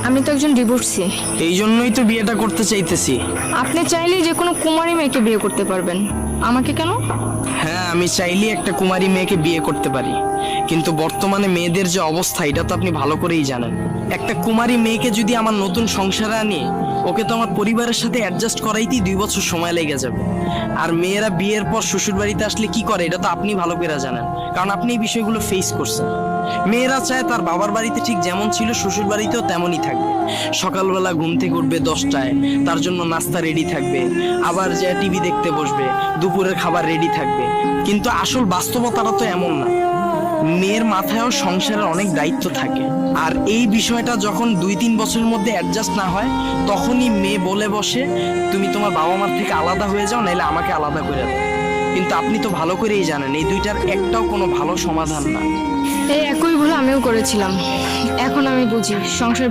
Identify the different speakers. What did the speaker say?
Speaker 1: আমি তো একজন ডিভোর্সি।
Speaker 2: এই জন্যই তো বিয়েটা করতে চাইতেছি।
Speaker 1: আপনি চাইলেই যে কোনো কুমারী মেয়েকে বিয়ে করতে পারবেন, আমাকে কেন?
Speaker 2: হ্যাঁ, আমি চাইলেই একটা কুমারী মেয়েকে বিয়ে করতে পারি, কিন্তু বর্তমানে মেয়েদের যে অবস্থা এটা তো আপনি ভালো করেই জানেন। একটা কুমারী মেয়েকে যদি আমার নতুন সংসারে আনি, ওকে তো আমার পরিবারের সাথে অ্যাডজাস্ট করাইতেই 2 বছর সময় লেগে যাবে। আর মেয়েরা বিয়ের পর শ্বশুর বাড়িতে আসলে কি করে এটা তো আপনি ভালো করে জানেন, কারণ আপনি এই বিষয়গুলো ফেস করছেন। মেয়েরা চায় তার বাবার বাড়িতে ঠিক যেমন ছিল শ্বশুর বাড়িতেও তেমনই থাকবে। সকালবেলা ঘুম থেকে উঠবে 10টায়, তার জন্য নাস্তা রেডি থাকবে, আবার যে টিভি দেখতে বসবে, দুপুরের খাবার রেডি থাকবে। কিন্তু আসল বাস্তবতাটা তো এমন না। মেয়ের মাথায়ও সংসারের অনেক দায়িত্ব থাকে, আর এই বিষয়টা যখন 2-3 বছরের মধ্যে অ্যাডজাস্ট না হয়, তখনই মেয়ে বলে বসে তুমি তোমার বাবা মার থেকে আলাদা হয়ে যাও, নাইলে আমাকে আলাদা করে দাও। কিন্তু আপনি তো ভালো করেই জানেন এই দুইটার একটাও কোনো ভালো সমাধান না।
Speaker 1: এই একই ভুল আমিও করেছিলাম। এখন আমি বুঝি সংসার